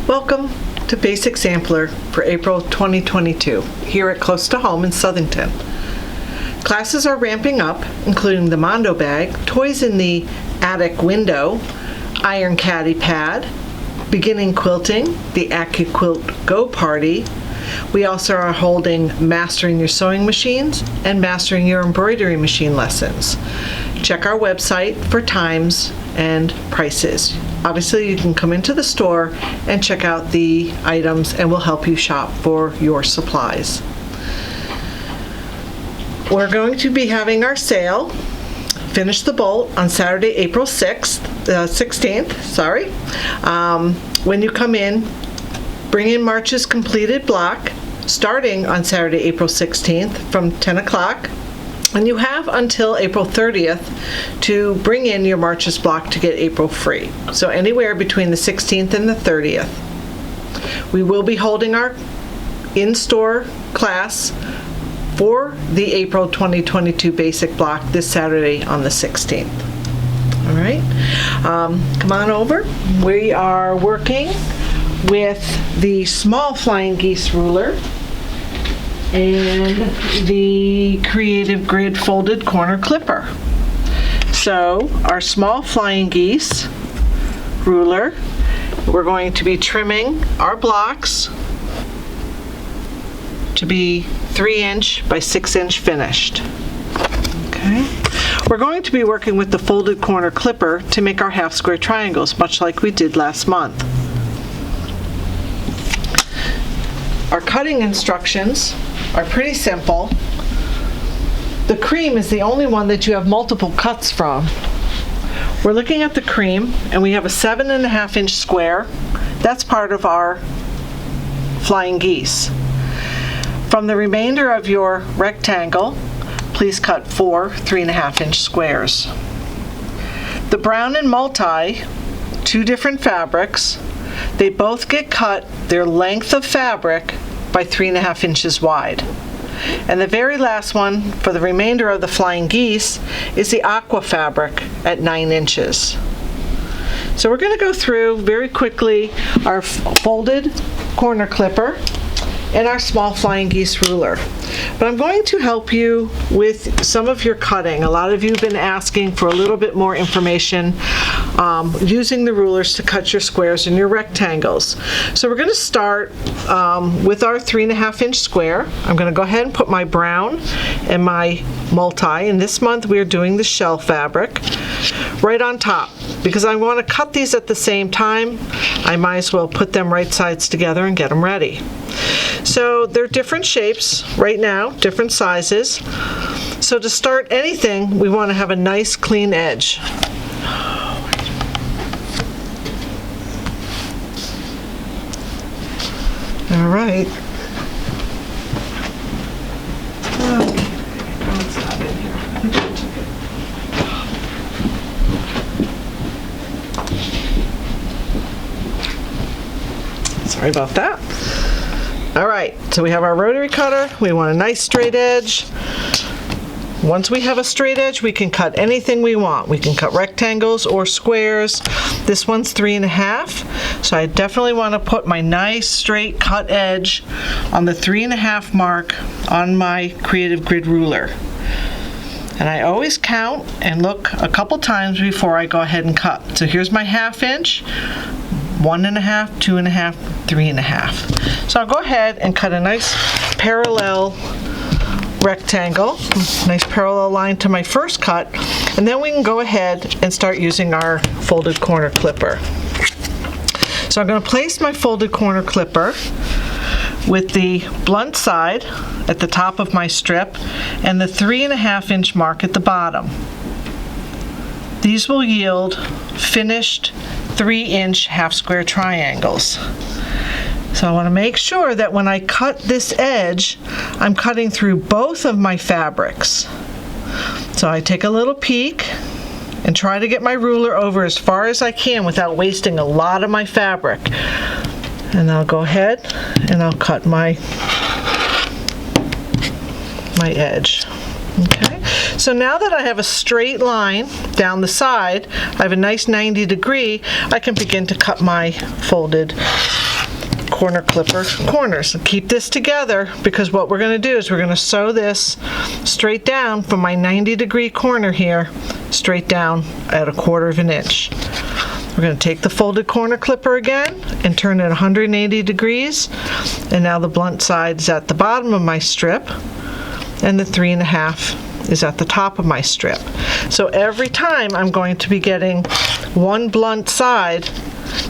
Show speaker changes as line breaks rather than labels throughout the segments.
Welcome to Basic Sampler for April 2022 here at Close to Home in Southington. Classes are ramping up, including the Mondo bag, toys in the attic window, iron caddy pad, beginning quilting, the AccuQuilt Go Party. We also are holding Mastering Your Sewing Machines and Mastering Your Embroidery Machine lessons. Check our website for times and prices. Obviously, you can come into the store and check out the items and we'll help you shop for your supplies. We're going to be having our sale, Finish the Bolt, on Saturday, April 16th. When you come in, bring in March's completed block, starting on Saturday, April 16th from 10 o'clock. And you have until April 30th to bring in your March's block to get April free. So anywhere between the 16th and the 30th. We will be holding our in-store class for the April 2022 basic block this Saturday on the 16th. All right, come on over. We are working with the small Flying Geese ruler and the Creative Grid folded corner clipper. So our small Flying Geese ruler, we're going to be trimming our blocks to be 3" by 6" finished. Okay. We're going to be working with the folded corner clipper to make our half square triangles, much like we did last month. Our cutting instructions are pretty simple. The cream is the only one that you have multiple cuts from. We're looking at the cream and we have a 7.5" square. That's part of our Flying Geese. From the remainder of your rectangle, please cut 4 3.5" squares. The brown and multi, two different fabrics, they both get cut their length of fabric by 3.5 inches wide. And the very last one for the remainder of the Flying Geese is the aqua fabric at 9 inches. So we're going to go through very quickly our folded corner clipper and our small Flying Geese ruler. But I'm going to help you with some of your cutting. A lot of you have been asking for a little bit more information using the rulers to cut your squares and your rectangles. So we're going to start with our 3.5" square. I'm going to go ahead and put my brown and my multi, and this month we are doing the shell fabric, right on top. Because I want to cut these at the same time, I might as well put them right sides together and get them ready. So they're different shapes right now, different sizes. So to start anything, we want to have a nice clean edge. All right. Okay. Oh, it's not in here. I think I took it. Sorry about that. All right, so we have our rotary cutter. We want a nice straight edge. Once we have a straight edge, we can cut anything we want. We can cut rectangles or squares. This one's 3.5, so I definitely want to put my nice straight cut edge on the 3.5 mark on my Creative Grid ruler. And I always count and look a couple times before I go ahead and cut. So here's my 1/2 inch, 1.5, 2.5, 3.5. So I'll go ahead and cut a nice parallel rectangle, nice parallel line to my first cut, and then we can go ahead and start using our folded corner clipper. So I'm going to place my folded corner clipper with the blunt side at the top of my strip and the 3.5 inch mark at the bottom. These will yield finished 3" half square triangles. So I want to make sure that when I cut this edge, I'm cutting through both of my fabrics. So I take a little peek and try to get my ruler over as far as I can without wasting a lot of my fabric. And I'll go ahead and I'll cut my edge. Okay, so now that I have a straight line down the side, I have a nice 90 degree, I can begin to cut my folded corner clipper corners. So keep this together, because what we're going to do is we're going to sew this straight down from my 90-degree corner here, straight down at 1/4 of an inch. We're going to take the folded corner clipper again and turn it 180 degrees, and now the blunt side is at the bottom of my strip and the 3.5 is at the top of my strip. So every time I'm going to be getting one blunt side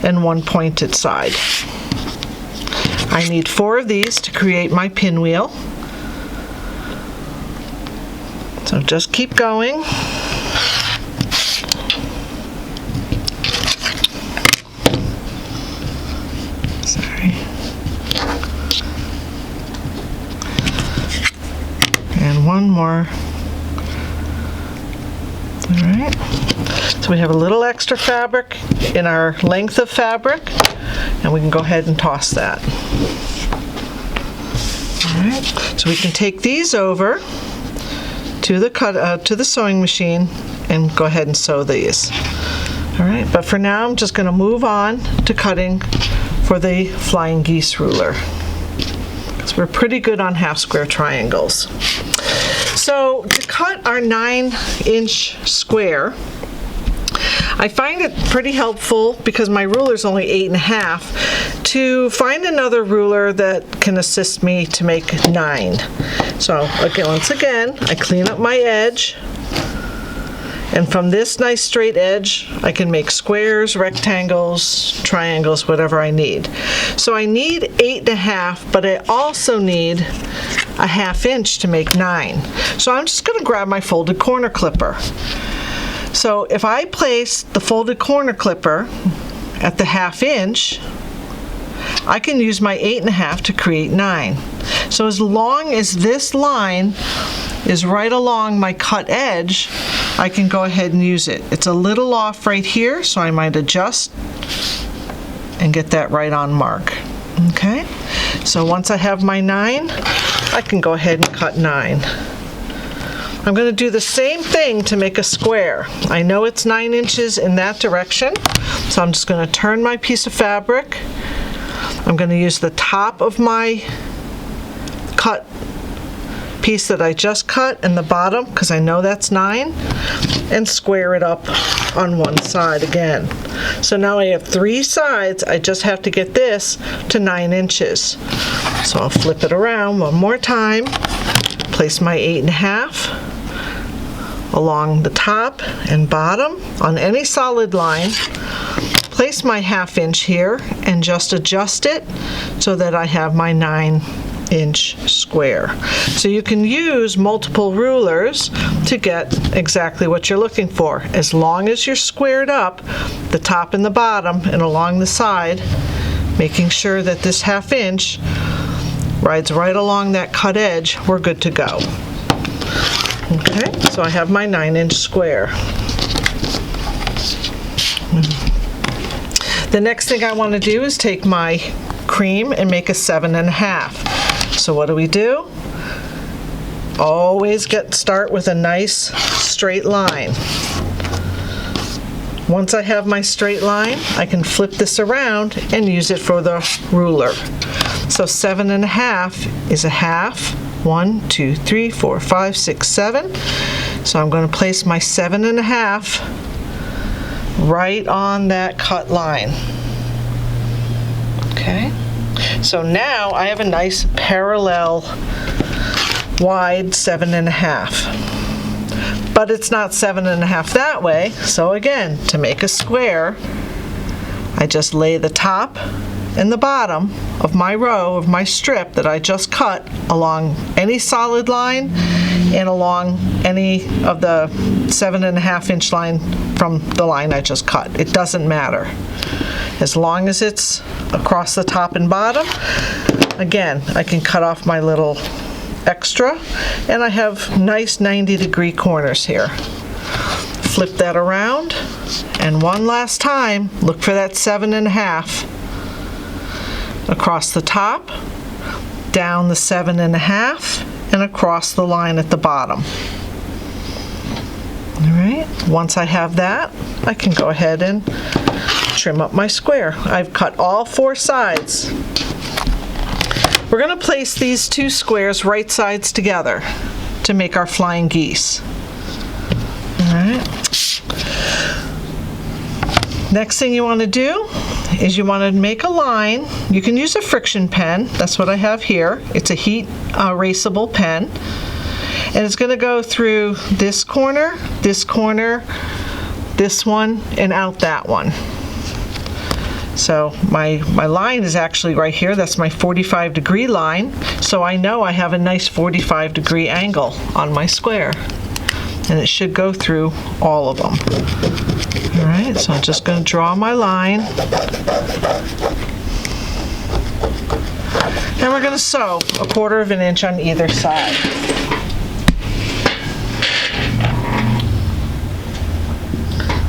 and one pointed side. I need 4 of these to create my pinwheel. So just keep going. Sorry. And one more. All right, so we have a little extra fabric in our length of fabric, and we can go ahead and toss that. All right, so we can take these over to the sewing machine and go ahead and sew these. All right, but for now I'm just going to move on to cutting for the flying geese ruler, because we're pretty good on half square triangles. So to cut our 9-inch square, I find it pretty helpful, because my ruler is only 8.5, to find another ruler that can assist me to make 9. So again, once again, I clean up my edge, and from this nice straight edge, I can make squares, rectangles, triangles, whatever I need. So I need 8.5, but I also need a 1/2 inch to make 9. So I'm just going to grab my folded corner clipper. So if I place the folded corner clipper at the 1/2 inch, I can use my 8.5 to create 9. So as long as this line is right along my cut edge, I can go ahead and use it. It's a little off right here, so I might adjust and get that right on mark. Okay, so once I have my 9, I can go ahead and cut 9. I'm going to do the same thing to make a square. I know it's 9 inches in that direction, so I'm just going to turn my piece of fabric. I'm going to use the top of my cut piece that I just cut and the bottom, because I know that's 9, and square it up on one side again. So now I have 3 sides. I just have to get this to 9 inches. So I'll flip it around one more time, place my 8.5 along the top and bottom on any solid line, place my 1/2 inch here and just adjust it so that I have my 9-inch square. So you can use multiple rulers to get exactly what you're looking for, as long as you're squared up the top and the bottom and along the side, making sure that this 1/2 inch rides right along that cut edge. We're good to go. Okay, so I have my 9-inch square. The next thing I want to do is take my cream and make a 7.5. So what do? Always start with a nice straight line. Once I have my straight line, I can flip this around and use it for the ruler. So 7.5 is a 1/2. 1, 2, 3, 4, 5, 6, 7. So I'm going to place my 7.5 right on that cut line. Okay, so now I have a nice parallel wide 7.5. But it's not 7.5 that way, so again, to make a square, I just lay the top and the bottom of my row of my strip that I just cut along any solid line and along any of the 7.5-inch line from the line I just cut. It doesn't matter. As long as it's across the top and bottom, again, I can cut off my little extra, and I have nice 90-degree corners here. Flip that around, and one last time, look for that 7.5 across the top, down the 7.5, and across the line at the bottom. All right, once I have that, I can go ahead and trim up my square. I've cut all 4 sides. We're going to place these 2 squares right sides together to make our flying geese. All right. Next thing you want to do is you want to make a line. You can use a friction pen. That's what I have here. It's a heat erasable pen. And it's going to go through this corner, this one, and out that one. So my line is actually right here. That's my 45-degree line. So I know I have a nice 45-degree angle on my square. And it should go through all of them. All right, so I'm just going to draw my line. And we're going to sew a 1/4 of an inch on either side.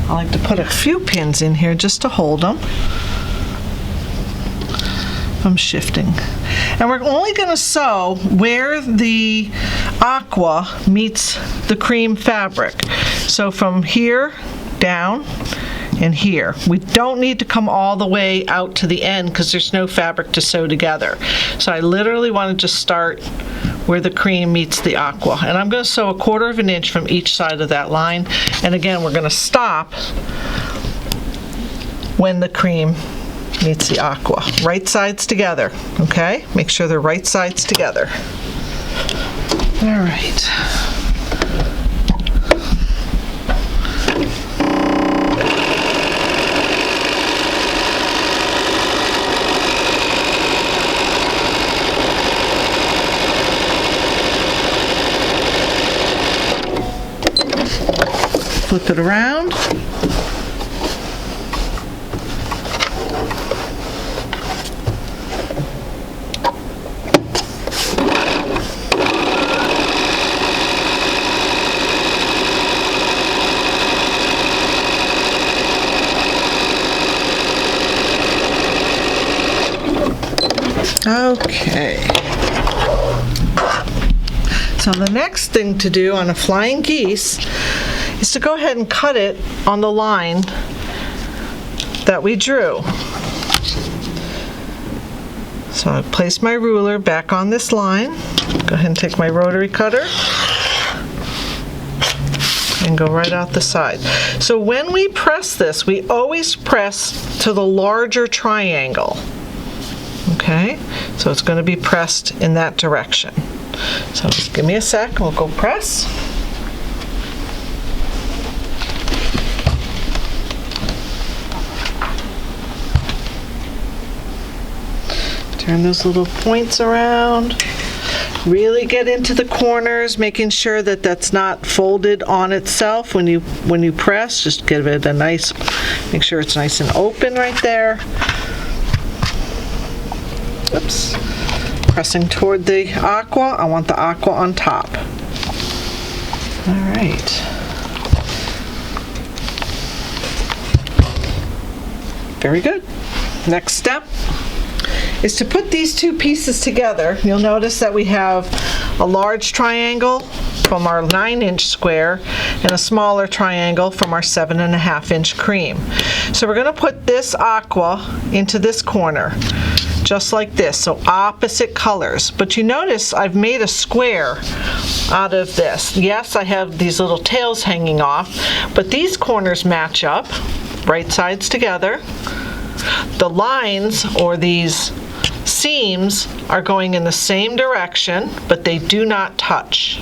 I like to put a few pins in here just to hold them. I'm shifting. And we're only going to sew where the aqua meets the cream fabric. So from here down and here. We don't need to come all the way out to the end because there's no fabric to sew together. So I literally want to just start where the cream meets the aqua. And I'm going to sew a 1/4 of an inch from each side of that line. And again, we're going to stop when the cream meets the aqua. Right sides together, okay? Make sure they're right sides together. All right. Flip it around. Okay. So the next thing to do on a flying geese is to go ahead and cut it on the line that we drew. So I place my ruler back on this line. Go ahead and take my rotary cutter and go right out the side. So when we press this, we always press to the larger triangle. Okay, so it's going to be pressed in that direction. So just give me a sec, we'll go press. Turn those little points around. Really get into the corners, making sure that that's not folded on itself when you press. Just give it a nice, make sure it's nice and open right there. Oops. Pressing toward the aqua. I want the aqua on top. All right. Very good. Next step is to put these 2 pieces together. You'll notice that we have a large triangle from our 9-inch square and a smaller triangle from our 7.5-inch cream. So we're going to put this aqua into this corner, just like this, so opposite colors. But you notice I've made a square out of this. Yes, I have these little tails hanging off, but these corners match up, right sides together. The lines, or these seams, are going in the same direction, but they do not touch.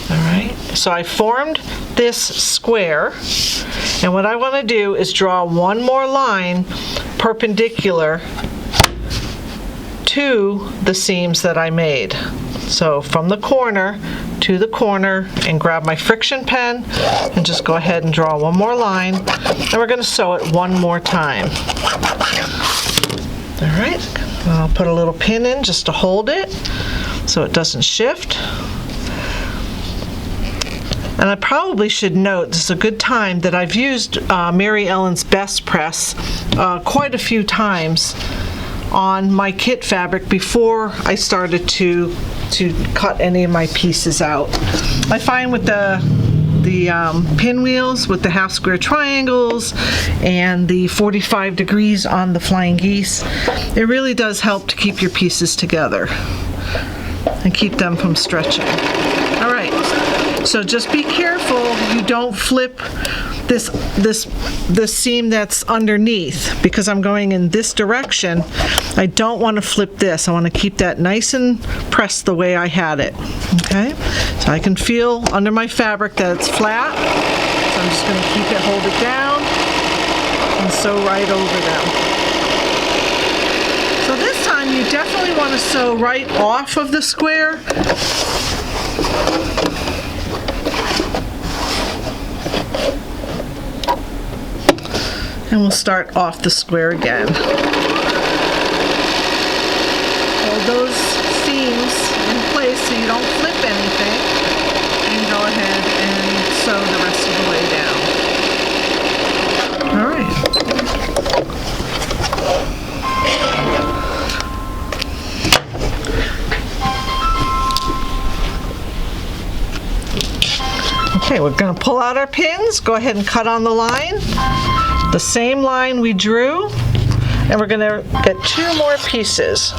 All right, so I formed this square, and what I want to do is draw one more line perpendicular to the seams that I made. So from the corner to the corner, and grab my friction pen and just go ahead and draw one more line, and we're going to sew it one more time. All right, I'll put a little pin in just to hold it so it doesn't shift. And I probably should note, this is a good time, that I've used Mary Ellen's Best Press quite a few times on my kit fabric before I started to cut any of my pieces out. I find with the the pinwheels with the half square triangles and the 45 degrees on the flying geese. It really does help to keep your pieces together and keep them from stretching. All right, so just be careful you don't flip this seam that's underneath, because I'm going in this direction. I don't want to flip this. I want to keep that nice and pressed the way I had it. Okay, so I can feel under my fabric that it's flat. So I'm just going to keep it, hold it down, and sew right over them. So this time you definitely want to sew right off of the square. And we'll start off the square again. Hold those seams in place so you don't flip anything, and go ahead and sew the rest of the way down. All right. Okay, we're going to pull out our pins. Go ahead and cut on the line. The same line we drew, and we're going to get 2 more pieces.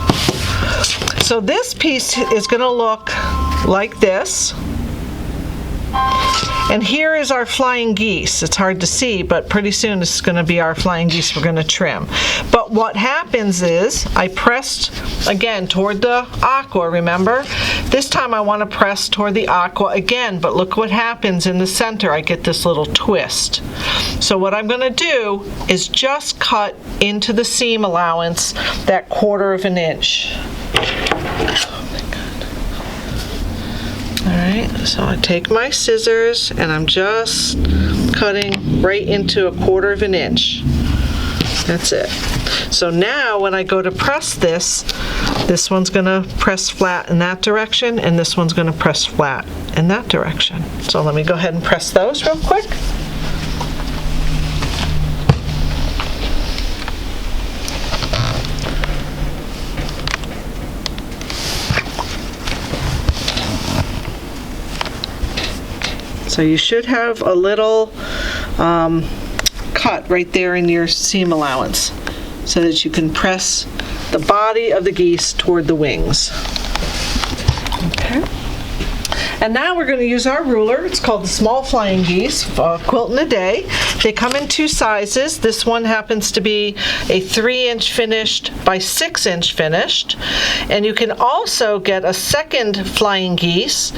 So this piece is going to look like this, and here is our flying geese. It's hard to see, but pretty soon this is going to be our flying geese we're going to trim. But what happens is I pressed again toward the aqua, remember? This time I want to press toward the aqua again, but look what happens in the center. I get this little twist. So what I'm going to do is just cut into the seam allowance that 1/4 inch. All right, so I take my scissors and I'm just cutting right into 1/4 inch. That's it. So now when I go to press this, this one's going to press flat in that direction, and this one's going to press flat in that direction. So let me go ahead and press those real quick. So you should have a little cut right there in your seam allowance so that you can press the body of the geese toward the wings. Okay. And now we're going to use our ruler. It's called the Small Flying Geese, Quilt in a Day. They come in 2 sizes. This one happens to be a 3-inch finished by 6-inch finished. And you can also get a second Flying Geese,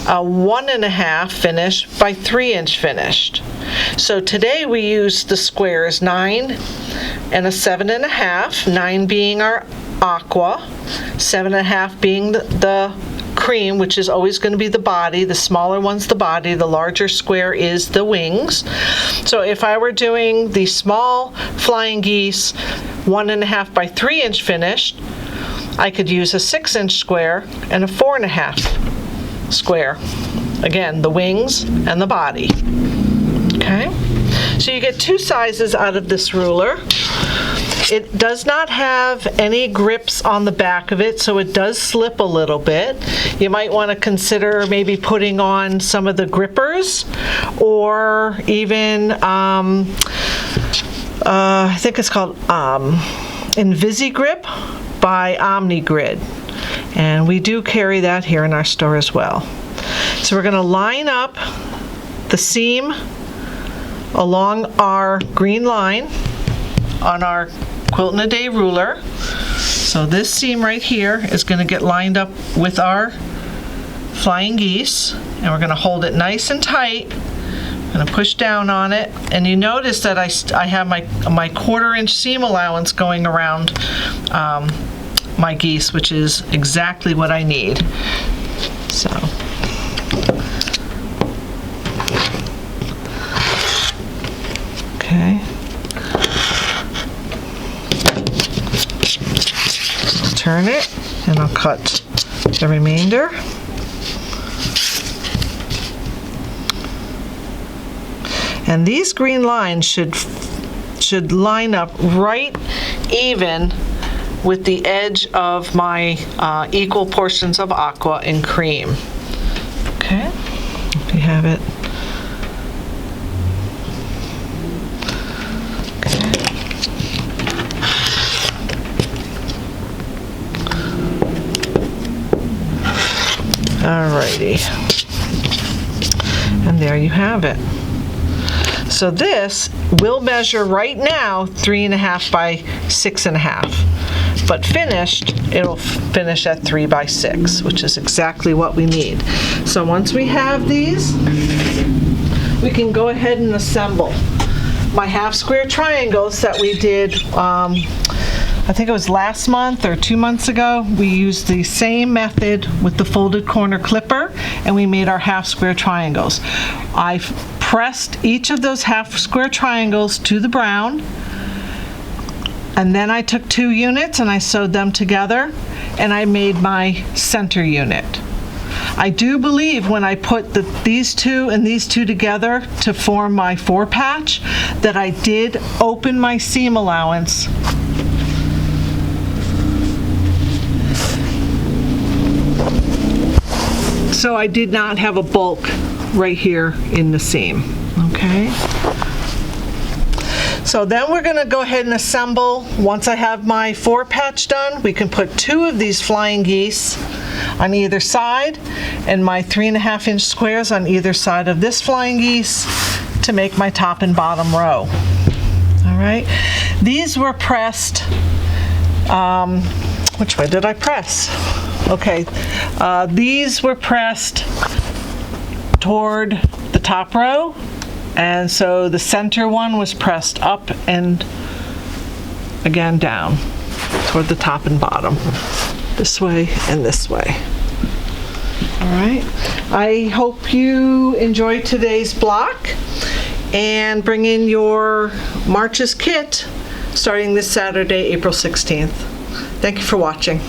a 1.5 finished by 3-inch finished. So today we use the squares 9 and a 7.5, 9 being our aqua, 7.5 being the cream, which is always going to be the body. The smaller one's the body, the larger square is the wings. So if I were doing the small flying geese 1.5 by 3-inch finished, I could use a 6-inch square and a 4.5 square. Again, the wings and the body. Okay, so you get 2 sizes out of this ruler. It does not have any grips on the back of it, so it does slip a little bit. You might want to consider maybe putting on some of the grippers, or even I think it's called InvisiGrip by OmniGrid, and we do carry that here in our store as well. So we're going to line up the seam along our green line on our Quilt in a Day ruler. So this seam right here is going to get lined up with our flying geese, and we're going to hold it nice and tight. I'm going to push down on it, and you notice that I have my 1/4 inch seam allowance going around my geese, which is exactly what I need. So okay. I'll turn it and I'll cut the remainder. And these green lines should line up right even with the edge of my equal portions of aqua and cream. Okay, if you have it Alrighty. And there you have it. So this will measure right now 3.5 by 6.5, but finished, it'll finish at 3 by 6, which is exactly what we need. So once we have these, we can go ahead and assemble. My half square triangles that we did, I think it was last month or 2 months ago, we used the same method with the folded corner clipper, and we made our half square triangles. I pressed each of those half square triangles to the brown, and then I took 2 units and I sewed them together, and I made my center unit. I do believe when I put these two and these two together to form my 4 patch that I did open my seam allowance so I did not have a bulk right here in the seam, okay? So then we're gonna go ahead and assemble. Once I have my 4 patch done, we can put 2 of these flying geese on either side and my 3.5 inch squares on either side of this flying geese to make my top and bottom row. All right, these were pressed, which way did I press? Okay, these were pressed toward the top row, and so the center one was pressed up and again down toward the top and bottom, this way and this way. All right, I hope you enjoyed today's block and bring in your Marches kit starting this Saturday, April 16th. Thank you for watching.